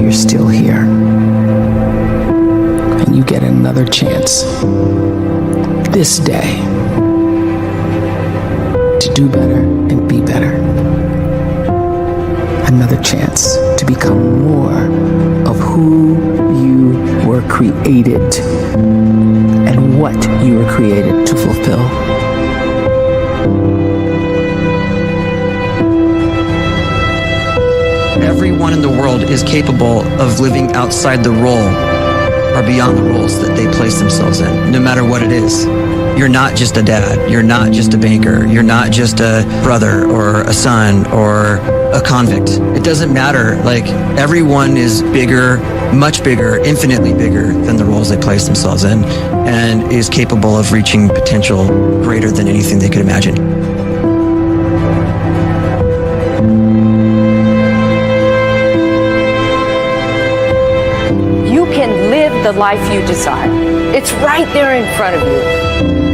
you're still here. And you get another chance this day to do better and be better. Another chance to become more of who you were created and what you were created to fulfill. Everyone in the world is capable of living outside the role or beyond the roles that they place themselves in, no matter what it is. You're not just a dad. You're not just a banker. You're not just a brother or a son or a convict. It doesn't matter. Like, everyone is bigger, much bigger, infinitely bigger than the roles they place themselves in, and is capable of reaching potential greater than anything they could imagine. You can live the life you desire. It's right there in front of you.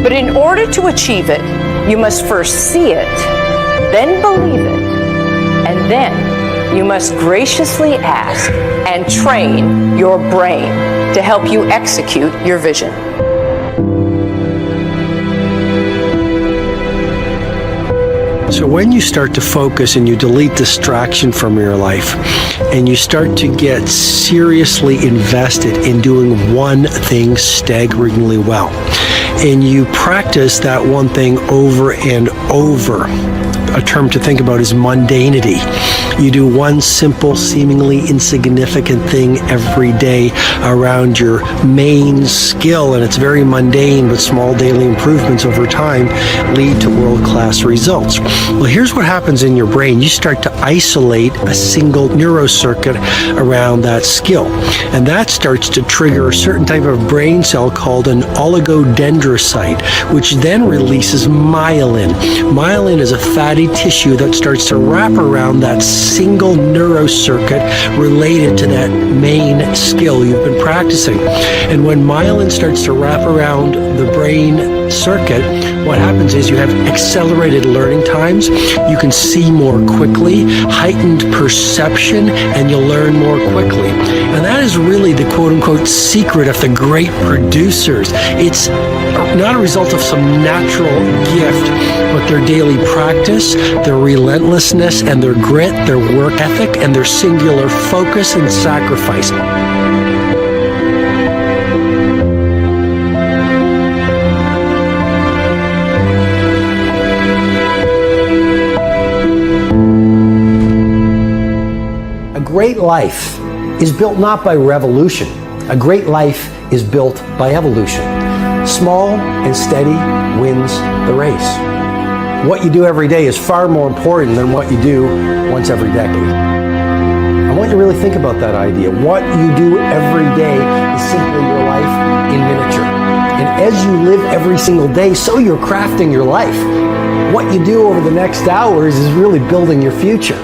But in order to achieve it, you must first see it, then believe it, and then you must graciously ask and train your brain to help you execute your vision. So when you start to focus and you delete distraction from your life and you start to get seriously invested in doing one thing staggeringly well, and you practice that one thing over and over, a term to think about is mundanity. You do one simple, seemingly insignificant thing every day around your main skill, and it's very mundane, but small daily improvements over time lead to world-class results. Well, here's what happens in your brain. You start to isolate a single neurocircuit around that skill, and that starts to trigger a certain type of brain cell called an oligodendrocyte, which then releases myelin. Myelin is a fatty tissue that starts to wrap around that single neurocircuit related to that main skill you've been practicing. And when myelin starts to wrap around the brain circuit, what happens is you have accelerated learning times, you can see more quickly, heightened perception, and you'll learn more quickly. And that is really the quote-unquote secret of the great producers. It's not a result of some natural gift, but their daily practice, their relentlessness and their grit, their work ethic, and their singular focus and sacrifice. A great life is built not by revolution. A great life is built by evolution. Small and steady wins the race. What you do every day is far more important than what you do once every decade. I want you to really think about that idea. What you do every day is simply your life in miniature. And as you live every single day, so you're crafting your life. What you do over the next hours is really building your future.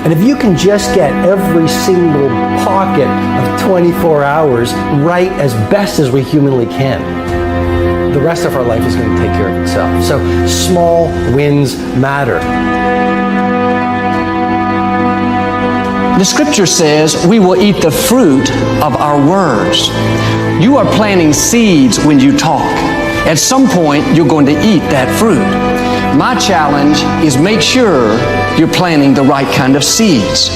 And if you can just get every single pocket of 24 hours right as best as we humanly can, the rest of our life is going to take care of itself. So small wins matter. The scripture says we will eat the fruit of our words. You are planting seeds when you talk. At some point, you're going to eat that fruit. My challenge is make sure you're planting the right kind of seeds.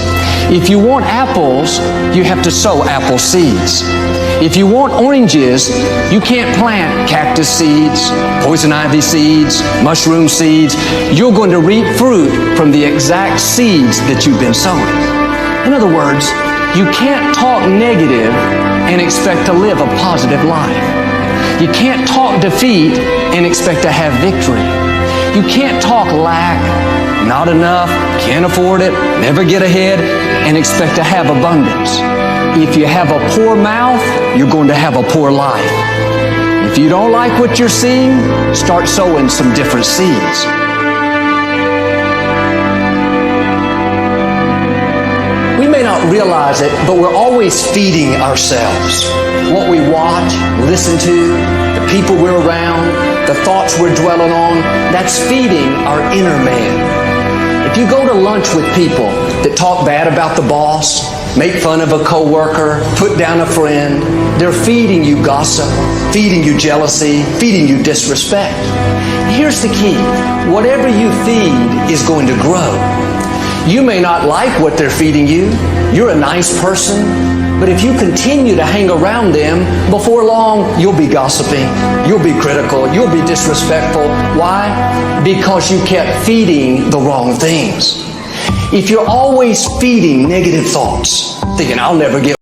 If you want apples, you have to sow apple seeds. If you want oranges, you can't plant cactus seeds, poison ivy seeds, mushroom seeds. You're going to reap fruit from the exact seeds that you've been sowing. In other words, you can't talk negative and expect to live a positive life. You can't talk defeat and expect to have victory. You can't talk lack, not enough, can't afford it, never get ahead, and expect to have abundance. If you have a poor mouth, you're going to have a poor life. If you don't like what you're seeing, start sowing some different seeds. We may not realize it, but we're always feeding ourselves. What we watch, listen to, the people we're around, the thoughts we're dwelling on, that's feeding our inner man. If you go to lunch with people that talk bad about the boss, make fun of a coworker, put down a friend. They're feeding you gossip, feeding you jealousy, feeding you disrespect. Here's the key. Whatever you feed is going to grow. You may not like what they're feeding you. You're a nice person. But if you continue to hang around them, before long, you'll be gossiping. You'll be critical. You'll be disrespectful. Why? Because you kept feeding the wrong things. If you're always feeding negative thoughts, thinking, I'll never get